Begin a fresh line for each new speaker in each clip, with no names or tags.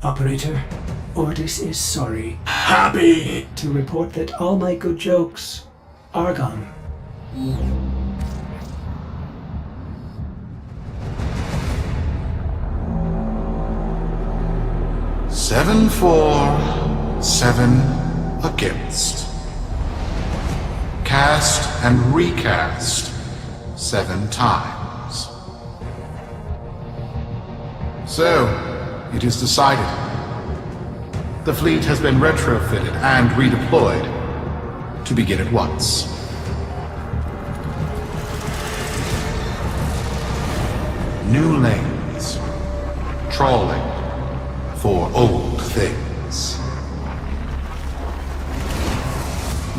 Operator, Ordis is sorry. Happy to report that all my good jokes are gone.
7 for, 7 against. Cast and recast 7 times. So, it is decided. The fleet has been retrofitted and redeployed to begin at once. New lanes. Trawling for old things.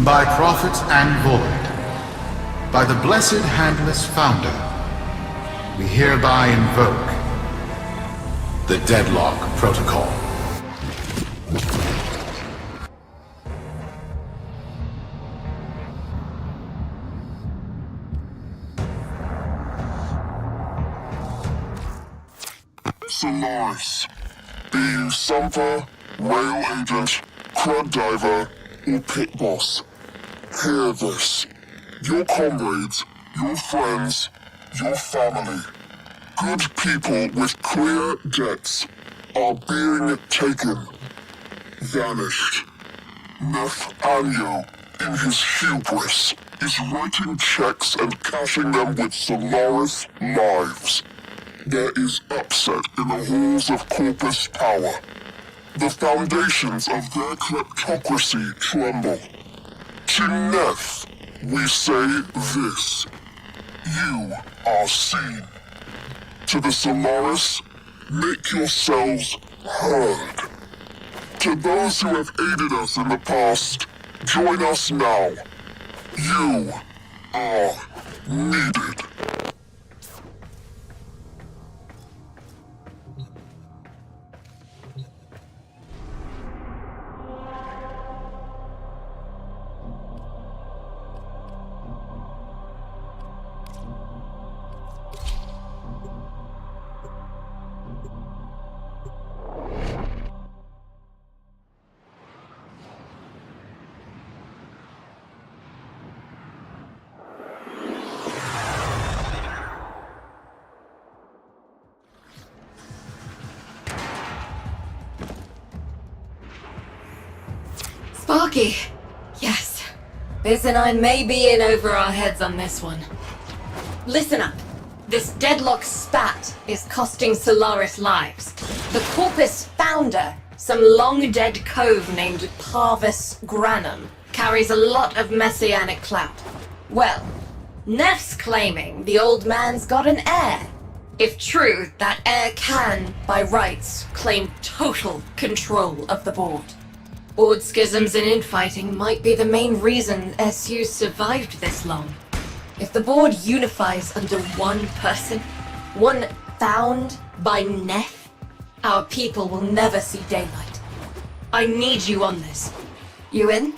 By prophet and void, by the blessed handless founder, we hereby invoke the Deadlock Protocol.
Solaris. Be you Sumper, Rail Agent, Crud Diver, or Pit Boss. Hear this. Your comrades, your friends, your family, good people with clear debts are being taken. Vanished. Nathaniel, in his hubris, is writing checks and cashing them with Solaris lives. There is upset in the halls of Corpus Power. The foundations of their kleptocracy tremble. To Neth, we say this. You are seen. To the Solaris, make yourselves heard. To those who have aided us in the past, join us now. You are needed.
Sparky! Yes. Biz and I may be in over our heads on this one. Listen up. This deadlock spat is costing Solaris lives. The Corpus founder, some long-dead cove named Parvis Granum, carries a lot of messianic clout. Well, Neff's claiming the old man's got an heir. If true, that heir can, by rights, claim total control of the board. Board schisms and infighting might be the main reason SU survived this long. If the board unifies under one person, one found by Neff, our people will never see daylight. I need you on this. You in?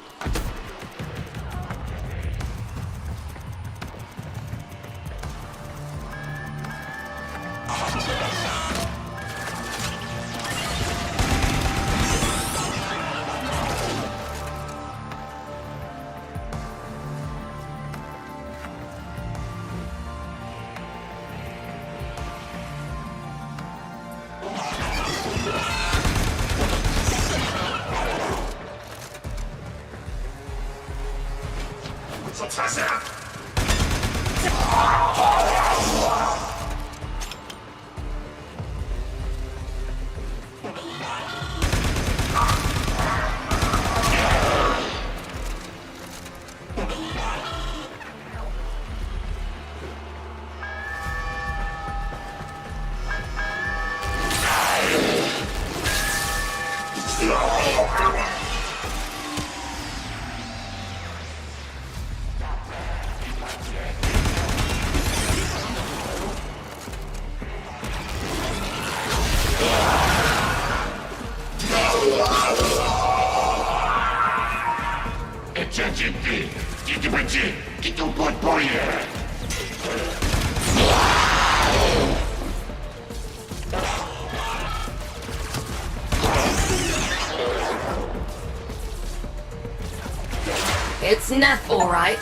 It's Neff, all right.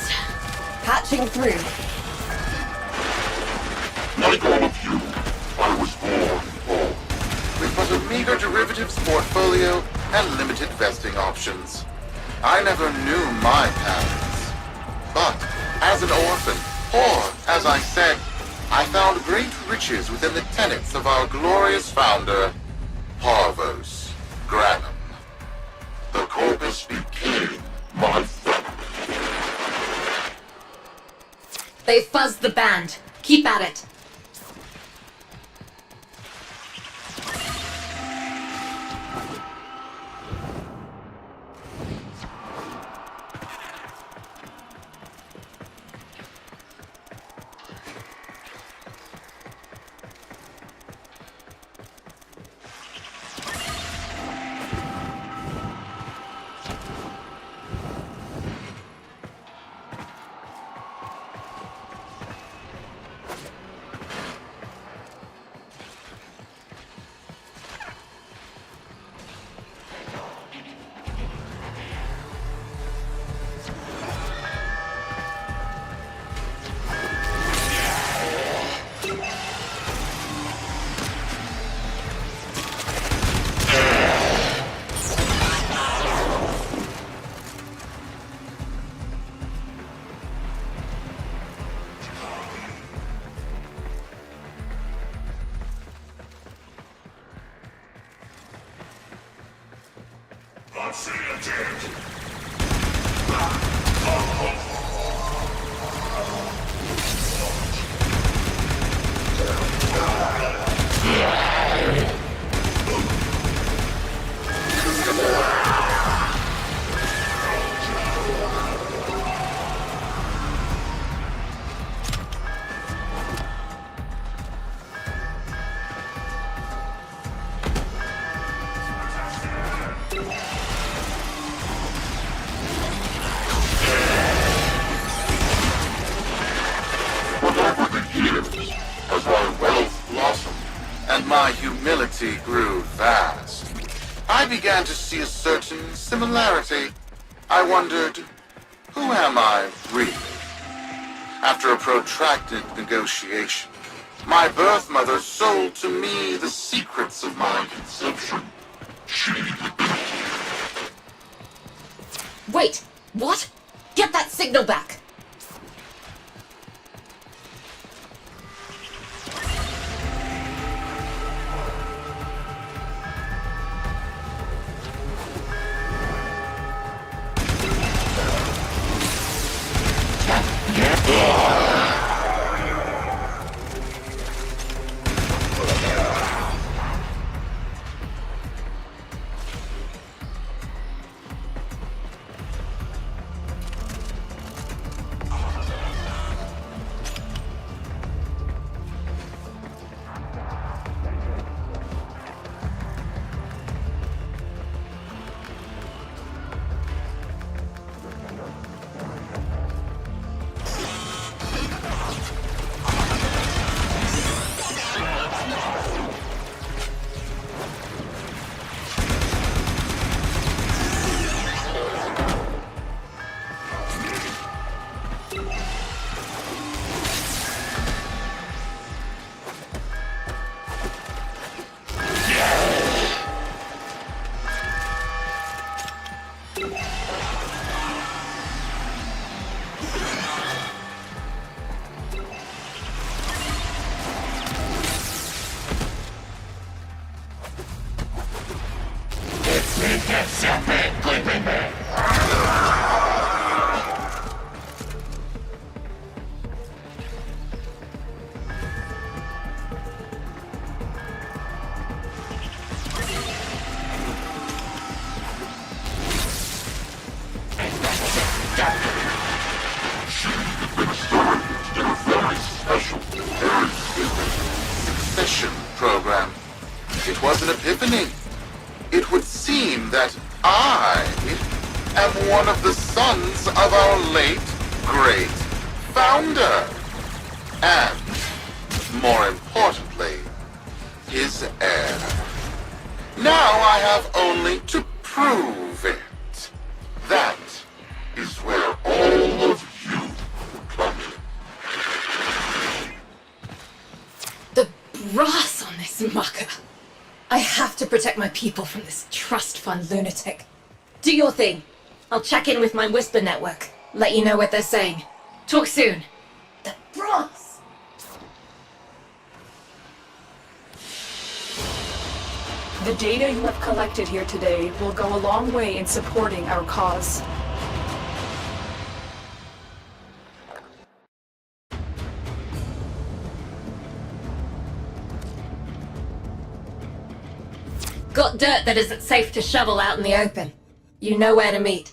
Patching through.
Like all of you, I was born poor.
With but a meager derivatives portfolio and limited vesting options. I never knew my parents. But, as an orphan, or, as I said, I found great riches within the tenets of our glorious founder, Parvos Granum.
The Corpus became my family.
They fuzzed the band. Keep at it.
My humility grew vast. I began to see a certain similarity. I wondered, who am I really? After a protracted negotiation, my birth mother sold to me the secrets of my conception.
Wait, what? Get that signal back!
Succession program. It was an epiphany. It would seem that I am one of the sons of our late, great founder. And, more importantly, his heir. Now I have only to prove it. That is where all of you come in.
The brass on this mucker. I have to protect my people from this trust fund lunatic. Do your thing. I'll check in with my Whisper network. Let you know what they're saying. Talk soon. The brass!
The data you have collected here today will go a long way in supporting our cause.
Got dirt that isn't safe to shovel out in the open. You know where to meet.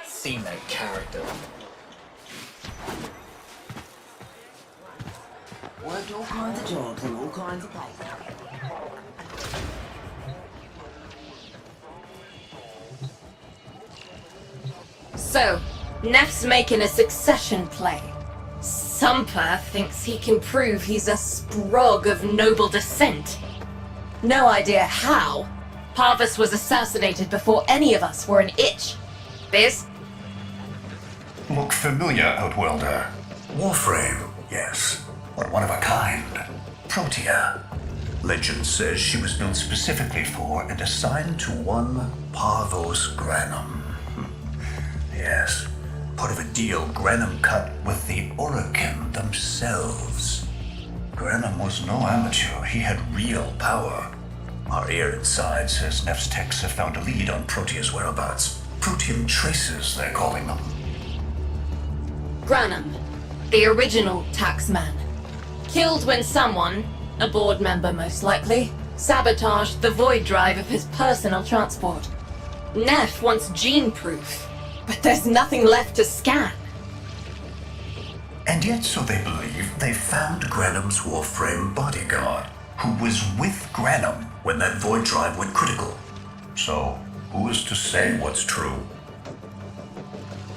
Seen that character.
Worked all kinds of jobs and all kinds of places.
So, Neff's making a succession play. Sumper thinks he can prove he's a sprog of noble descent. No idea how. Parvus was assassinated before any of us were an itch. Biz?
Look familiar, Outworlder. Warframe, yes, but one of a kind. Protea. Legend says she was built specifically for and assigned to one Parvos Granum. Yes, part of a deal Granum cut with the Orokin themselves. Granum was no amateur, he had real power. Our ear inside says Neff's techs have found a lead on Protea's whereabouts. Protean traces, they're calling them.
Granum, the original taxman. Killed when someone, a board member most likely, sabotaged the void drive of his personal transport. Neff wants gene proof, but there's nothing left to scan.
And yet, so they believe, they found Granum's Warframe bodyguard, who was with Granum when that void drive went critical. So, who is to say what's true?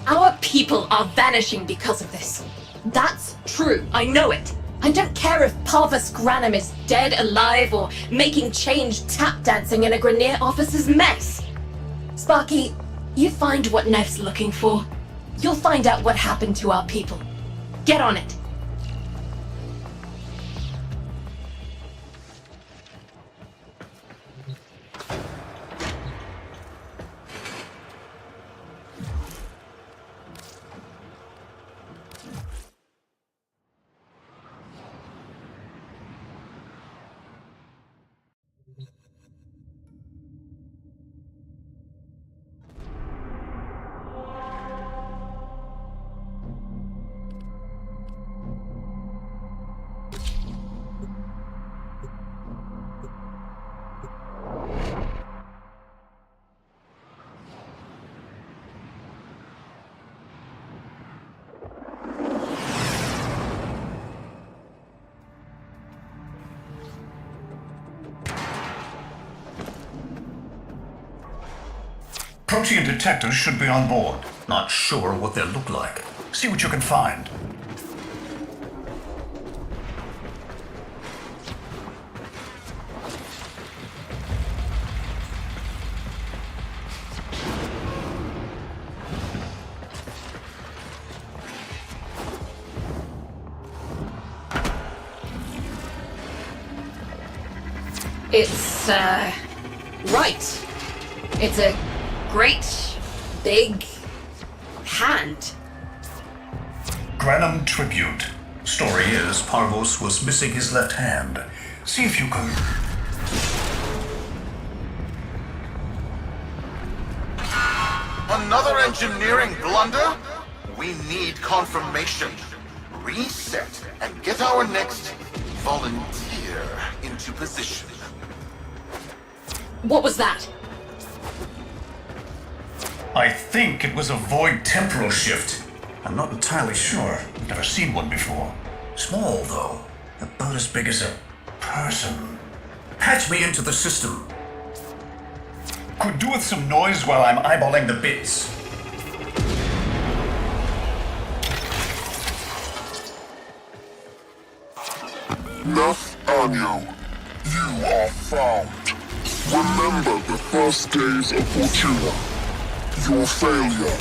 Our people are vanishing because of this. That's true, I know it. I don't care if Parvus Granum is dead, alive, or making change tap dancing in a Grenier officer's mess. Sparky, you find what Neff's looking for. You'll find out what happened to our people. Get on it.
Protean detectors should be on board. Not sure what they'll look like. See what you can find.
It's, right. It's a great, big hand.
Granum tribute. Story is, Parvos was missing his left hand. See if you can...
Another engineering blunder? We need confirmation. Reset and get our next volunteer into position.
What was that?
I think it was a void temporal shift. I'm not entirely sure. I've never seen one before. Small, though. About as big as a person. Patch me into the system. Could do with some noise while I'm eyeballing the bits.
Nathaniel, you are found. Remember the first days of Fortuna. Your failure,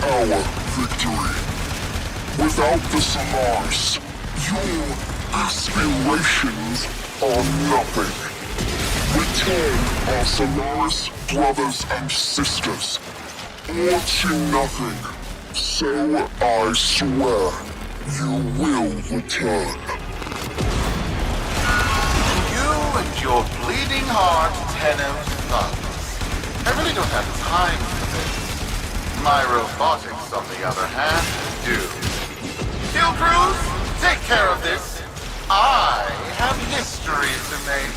our victory. Without the Solaris, your aspirations are nothing. Return our Solaris brothers and sisters, or to nothing. So I swear, you will return.
You and your bleeding heart, Tenos thugs. I really don't have time for this. My robotics, on the other hand, do. Steel Crews, take care of this. I have history to make.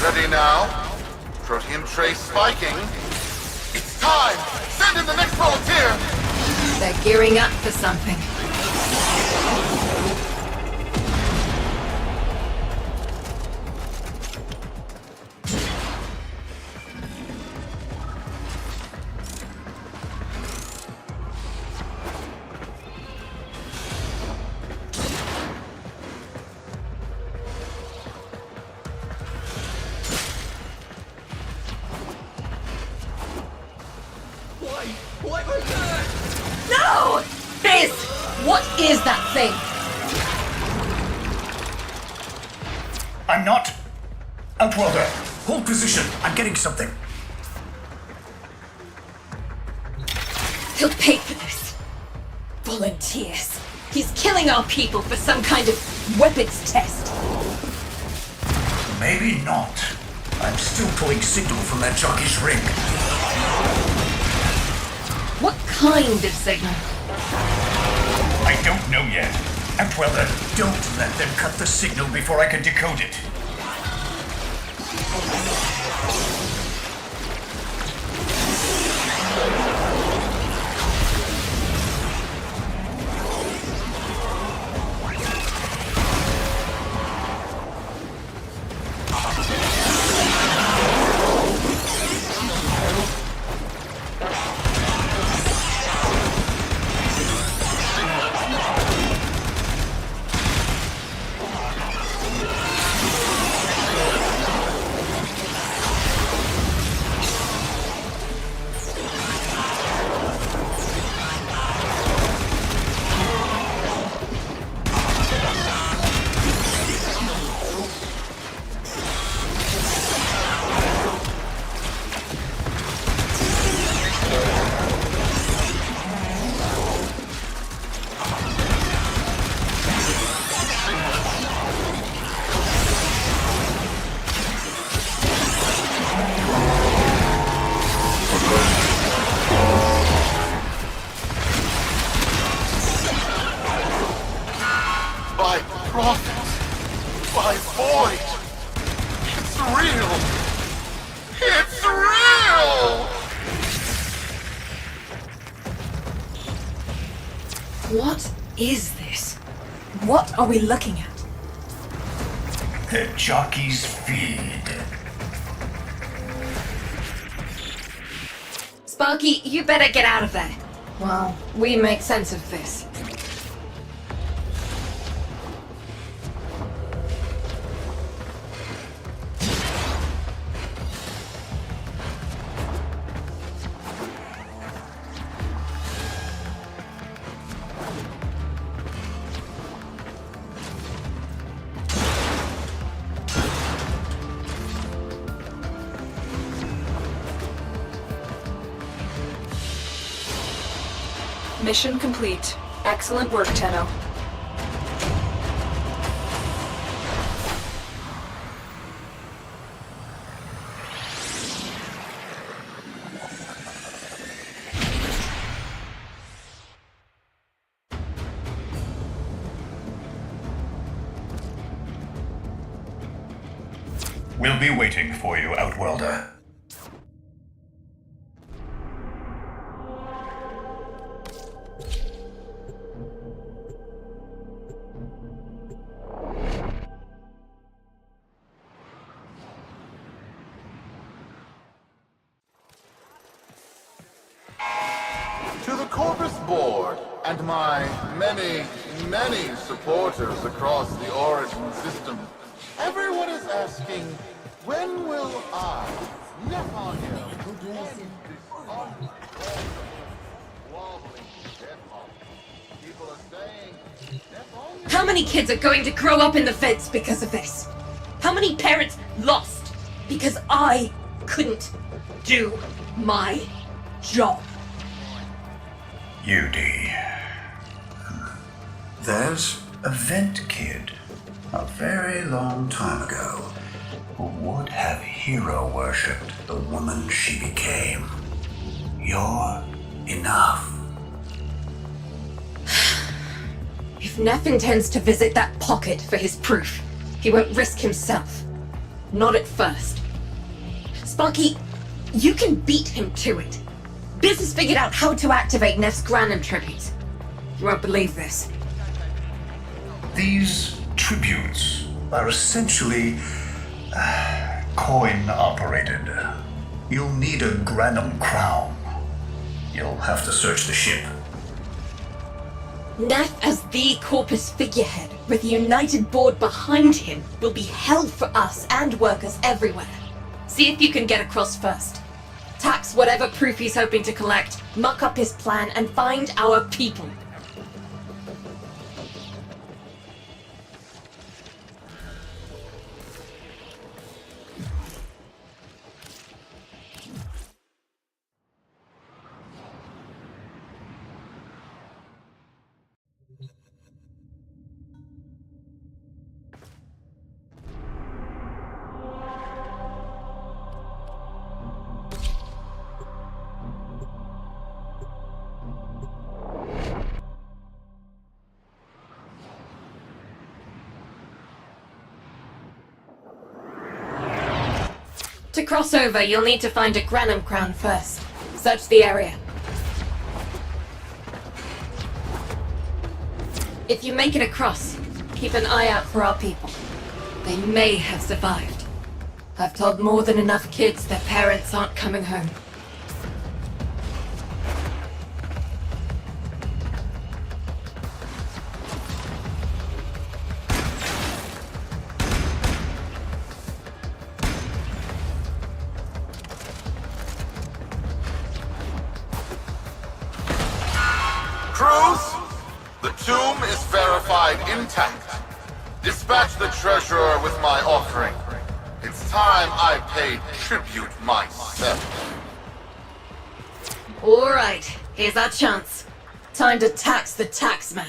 Ready now? Protein tray spiking. It's time! Send in the next volunteer!
They're gearing up for something.
Why was that?
No! Fizz! What is that thing?
I'm not... Outworlder, hold position. I'm getting something.
He'll pay for this. Volunteers. He's killing our people for some kind of weapons test.
Maybe not. I'm still pulling signal from that jockey's ring.
What kind of signal?
I don't know yet. Outworlder, don't let them cut the signal before I can decode it.
is this? What are we looking at?
The jockey's feed.
Sparky, you better get out of there. Well, we make sense of this.
Mission complete. Excellent work, Tenno.
We'll be waiting for you, Outworlder.
To the Corvus Board and my many, many supporters across the Origin system, everyone is asking, when will I, Nephiah, people are saying,
How many kids are going to grow up in the feds because of this? How many parents lost because I couldn't do my job?
UD. There's a vent kid, a very long time ago, who would have hero worshipped the woman she became. You're enough.
If Neff intends to visit that pocket for his proof, he won't risk himself. Not at first. Sparky, you can beat him to it. Biz has figured out how to activate Neff's Granum tributes. You won't believe this.
These tributes are essentially coin-operated. You'll need a Granum crown. You'll have to search the ship.
Neff as the Corpus figurehead, with the United Board behind him, will be hell for us and workers everywhere. See if you can get across first. Tax whatever proof he's hoping to collect, muck up his plan, and find our people. To cross over, you'll need to find a Granum crown first. Search the area. If you make it across, keep an eye out for our people. They may have survived. I've told more than enough kids their parents aren't coming home.
Truth? The tomb is verified intact. Dispatch the treasurer with my offering. It's time I paid tribute myself.
Alright, here's our chance. Time to tax the taxman.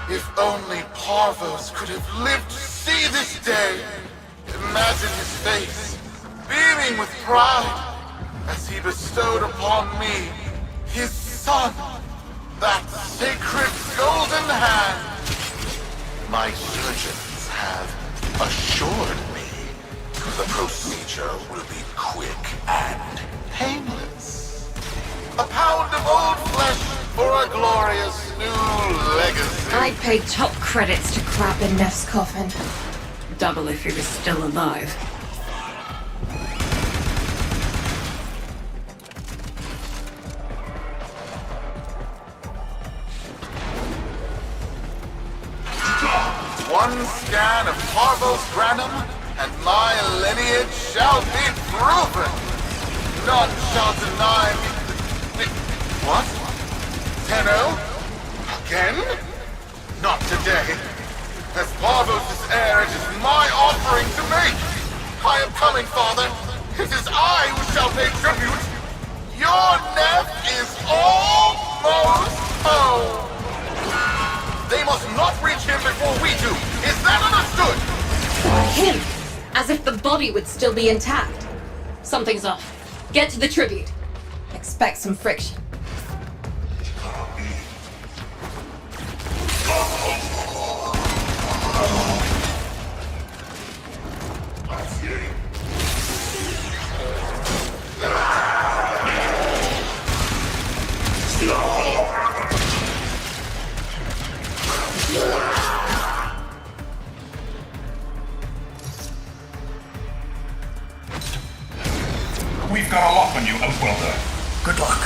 If only Parvos could have lived to see this day. Imagine his face, beaming with pride, as he bestowed upon me his son, that sacred golden hand. My surgeons have assured me the procedure will be quick and painless. A pound of old flesh for a glorious new legacy.
I'd pay top credits to crap in Neff's coffin. Double if he was still alive.
One scan of Parvos Granum, and my lineage shall be proven. None shall deny me. What? Tenno? Again? Not today. As Parvos' heir, it is my offering to make. I am coming, Father. It is I who shall pay tribute. Your Neff is almost home. They must not reach him before we do. Is that understood?
Him! As if the body would still be intact. Something's off. Get to the tribute. Expect some friction.
We've got a lock on you, Outwelder. Good luck.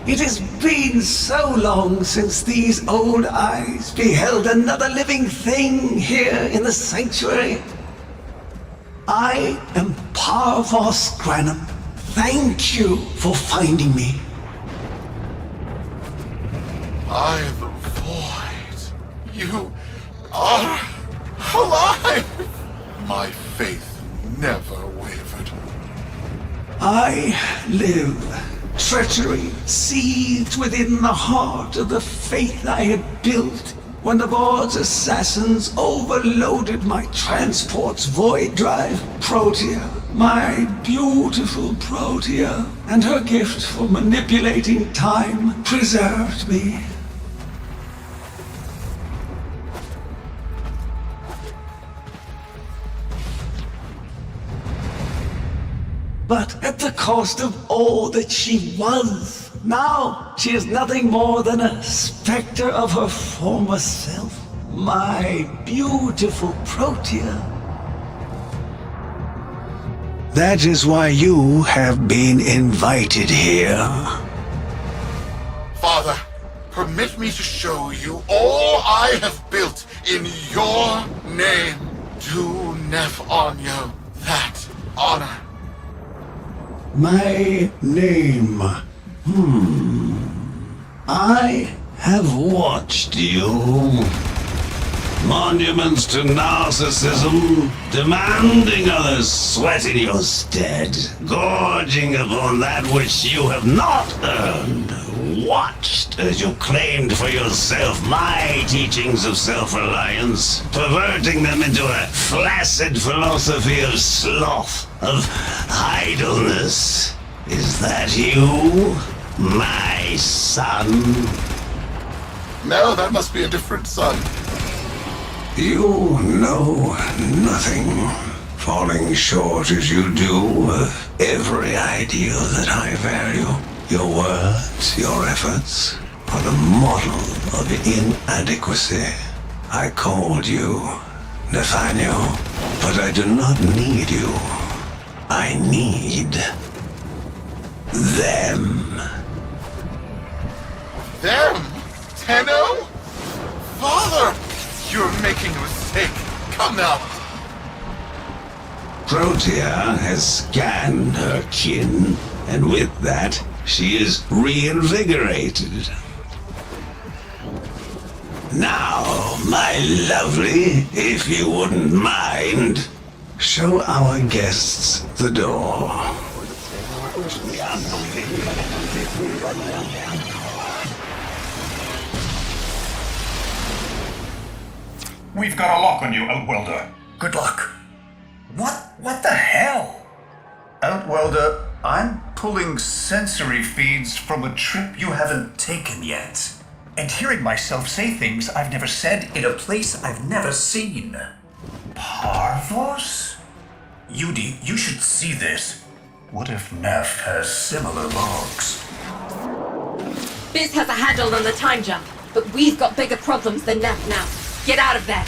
It has been so long since these old eyes beheld another living thing here in the sanctuary. I am Parvos Granum. Thank you for finding me.
I the void. You are alive! My faith never wavered.
I live. Treachery seethed within the heart of the faith I had built when the board's assassins overloaded my transport's void drive. Protea, my beautiful Protea, and her gift for manipulating time preserved me. But at the cost of all that she was. Now she is nothing more than a specter of her former self. My beautiful Protea. That is why you have been invited here.
Father, permit me to show you all I have built in your name. Do Neff Anyo that honor.
My name. I have watched you. Monuments to narcissism, demanding others sweat in your stead, gorging upon that which you have not earned. Watched as you claimed for yourself my teachings of self-reliance, perverting them into a flaccid philosophy of sloth, of idleness. Is that you, my son?
No, that must be a different son.
You know nothing, falling short as you do of every ideal that I value. Your words, your efforts, are the model of inadequacy. I called you Nathaniel, but I do not need you. I need them.
Them? Tenno? Father! You're making a mistake. Come now.
Protea has scanned her kin, and with that, she is reinvigorated. Now, my lovely, if you wouldn't mind, show our guests the door.
We've got a lock on you, Outwelder. Good luck. What the hell? Outwelder, I'm pulling sensory feeds from a trip you haven't taken yet. And hearing myself say things I've never said in a place I've never seen. Parvos? Yudi, you should see this. What if Neff has similar logs?
Biz has a handle on the time jump, but we've got bigger problems than Neff now. Get out of there.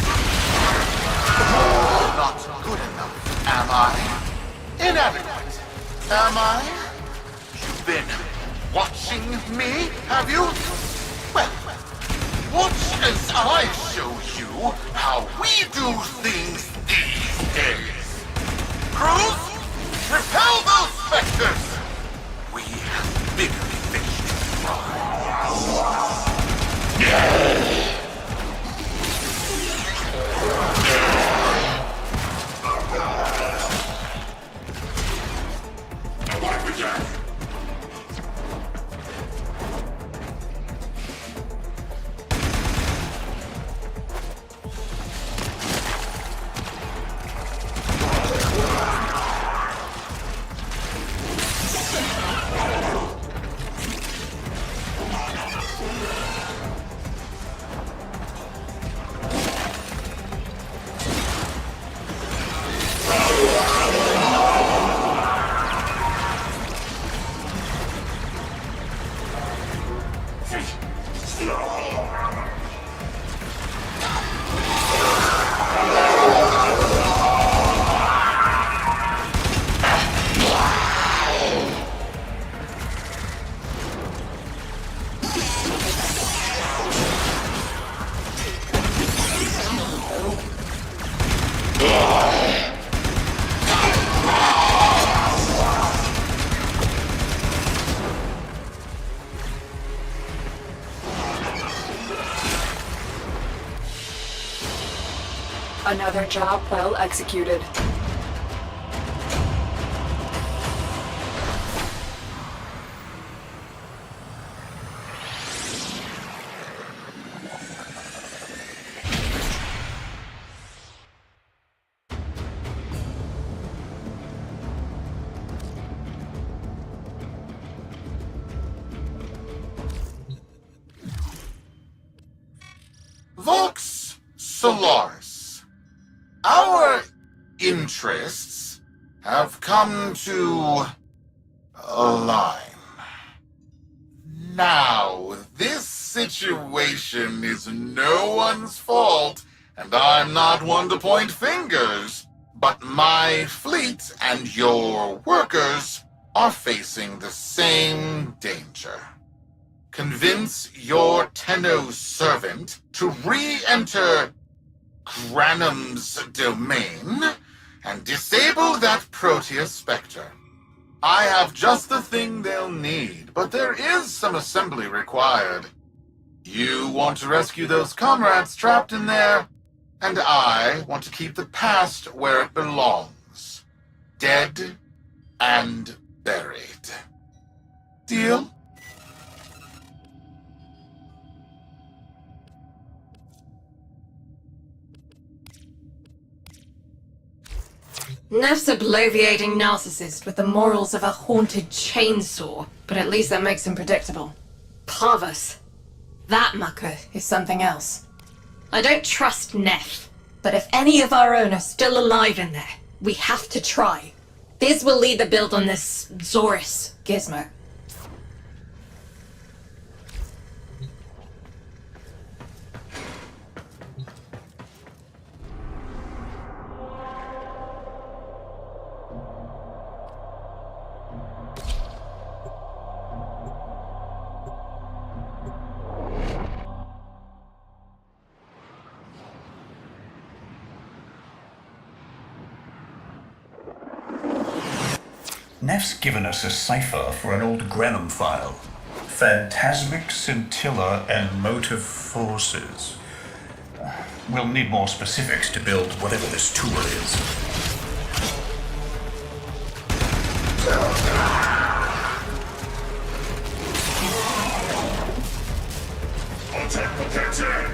Not good enough, am I? Inadequate, am I? You've been watching me, have you? Well, watch as I show you how we do things these days. Crews, repel those specters! We have bigger fish to fry.
Another job well executed.
Vox Solaris. Our interests have come to align. Now, this situation is no one's fault, and I'm not one to point fingers, but my fleet and your workers are facing the same danger. Convince your Tenno servant to re-enter Granum's domain and disable that Proteus Spectre. I have just the thing they'll need, but there is some assembly required. You want to rescue those comrades trapped in there, and I want to keep the past where it belongs. Dead and buried. Deal?
Neff's a bloviating narcissist with the morals of a haunted chainsaw, but at least that makes him predictable. Parvus. That mucker is something else. I don't trust Neff, but if any of our own are still alive in there, we have to try. Biz will lead the build on this Zorus gizmo.
Neff's given us a cipher for an old Granum file. Phantasmic scintilla and motive forces. We'll need more specifics to build whatever this tool is.
Attack protected!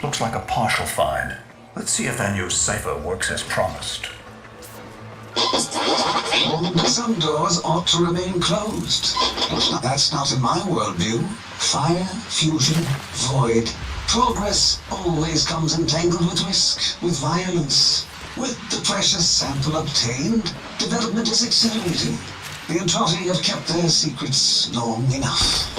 Looks like a partial find. Let's see if Anyo's cipher works as promised.
Some doors ought to remain closed. That's not in my worldview. Fire, fusion, void. Progress always comes entangled with risk, with violence. With the precious sample obtained, development is accelerating. The Entrotti have kept their secrets long enough.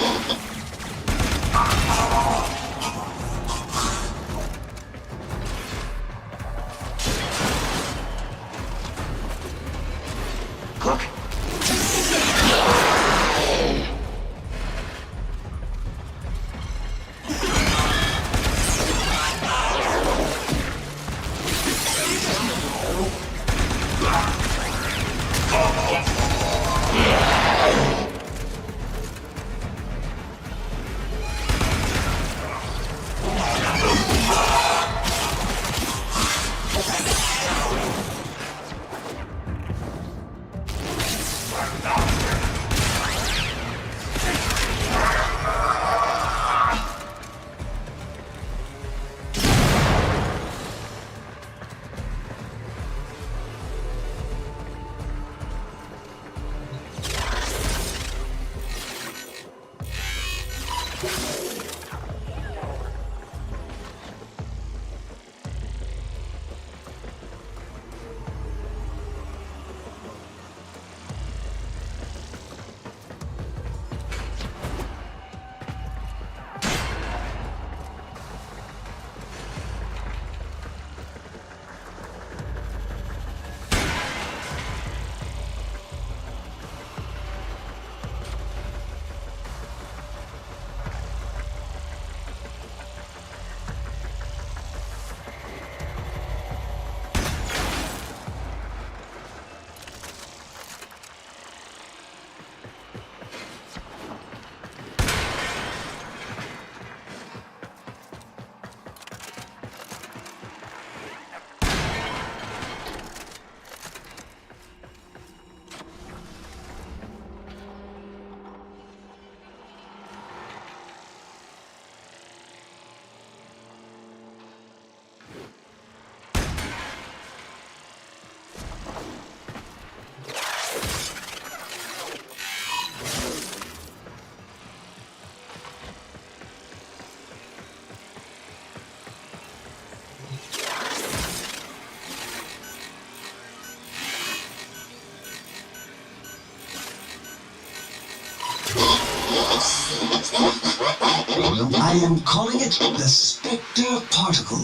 I am calling it the Spectre Particle.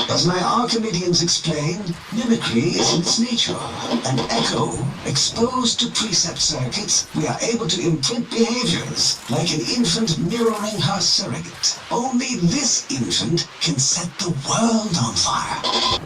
As my Archimedeans explain, mimicry is in its nature. An echo, exposed to precept circuits, we are able to imprint behaviors, like an infant mirroring her surrogate. Only this infant can set the world on fire.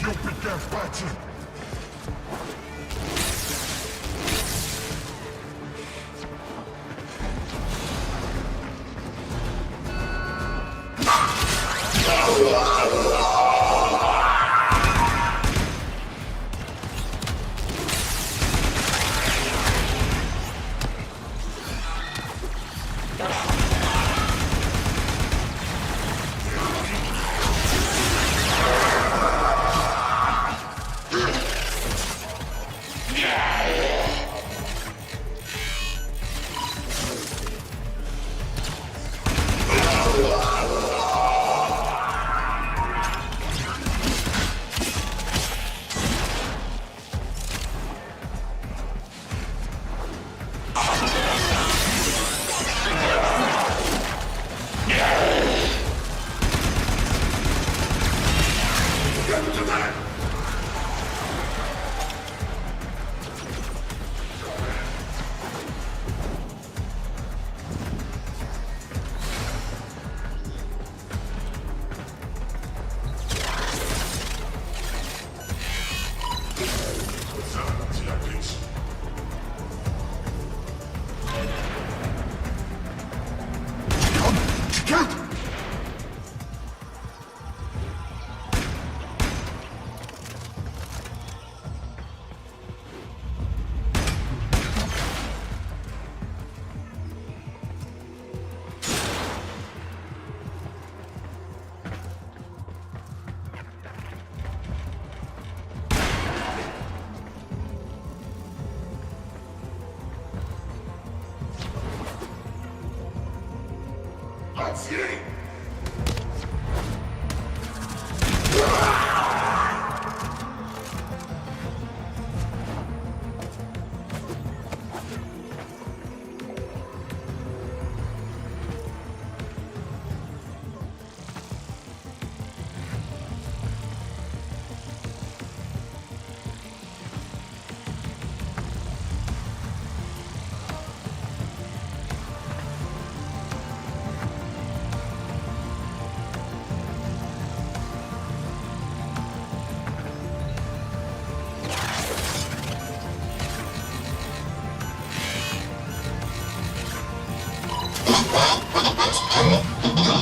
You began fighting.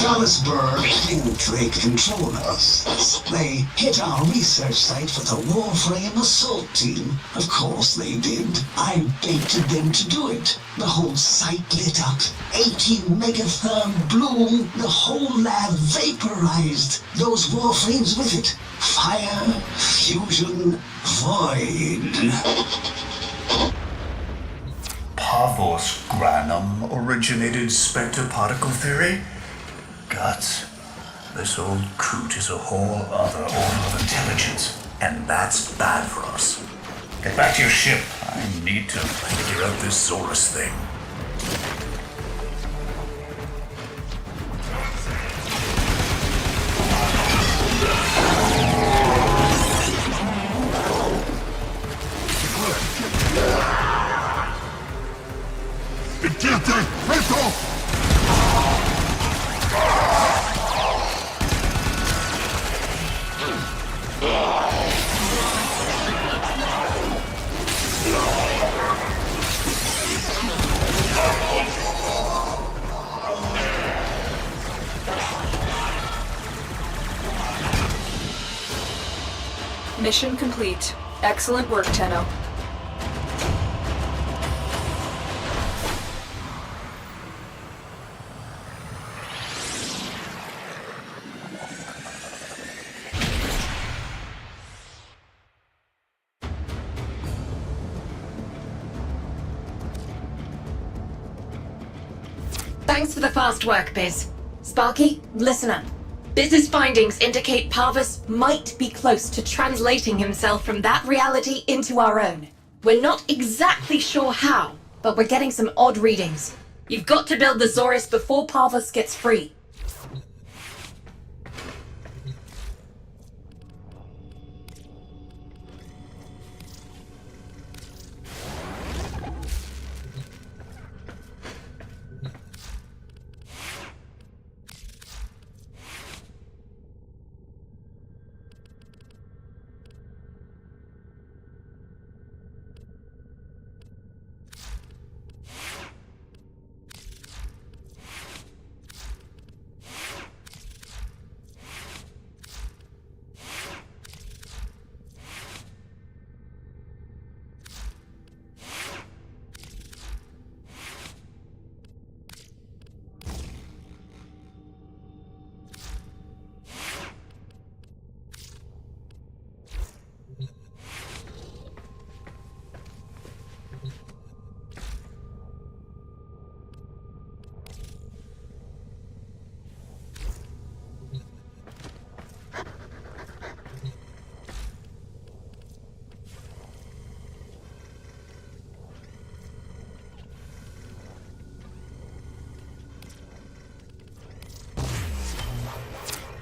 Dallasburg think they control us. They hit our research site for the Warframe assault team. Of course they did. I baited them to do it. The whole site lit up. 80 megatherm bloom. The whole lab vaporized. Those Warframes with it. Fire, fusion, void.
Parvos Granum originated spectre particle theory? Guts. This old coot is a whole other order of intelligence, and that's bad for us. Get back to your ship. I need to figure out this Zorus thing.
Mission complete. Excellent work, Tenno.
Thanks for the fast work, Biz. Sparky, listen up. Biz's findings indicate Parvus might be close to translating himself from that reality into our own. We're not exactly sure how, but we're getting some odd readings. You've got to build the Zorus before Parvus gets free.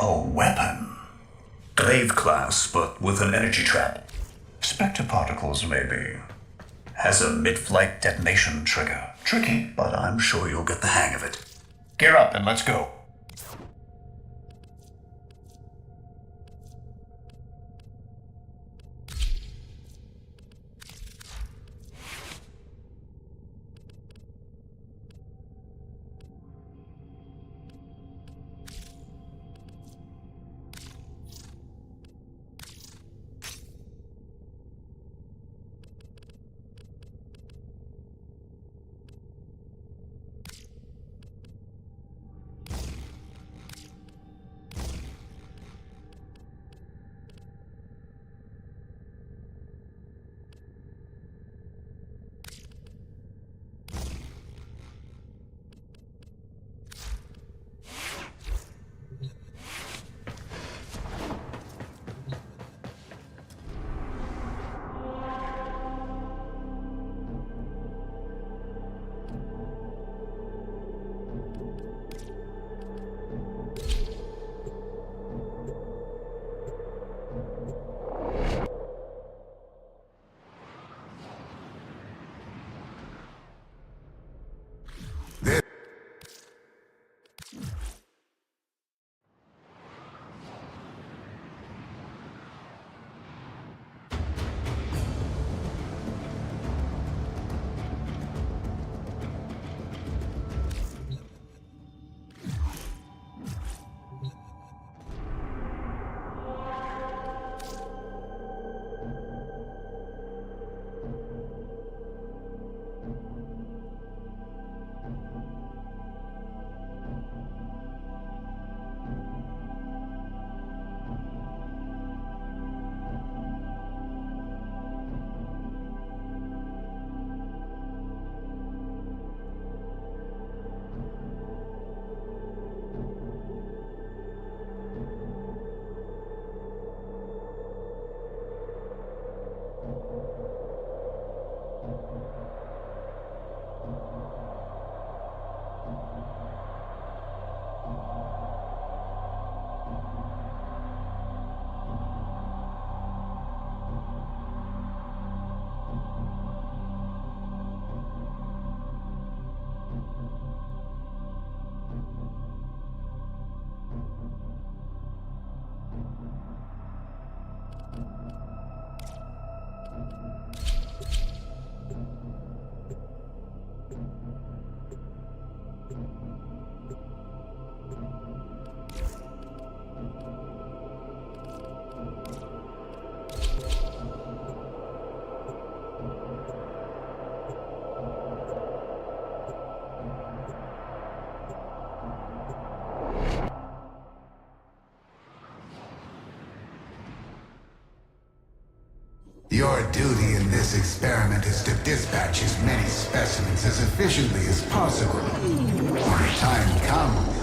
A weapon. Glaive class, but with an energy trap. Spectre particles, maybe. Has a mid-flight detonation trigger. Tricky, but I'm sure you'll get the hang of it. Gear up and let's go.
this experiment is to dispatch as many specimens as efficiently as possible. When the time comes,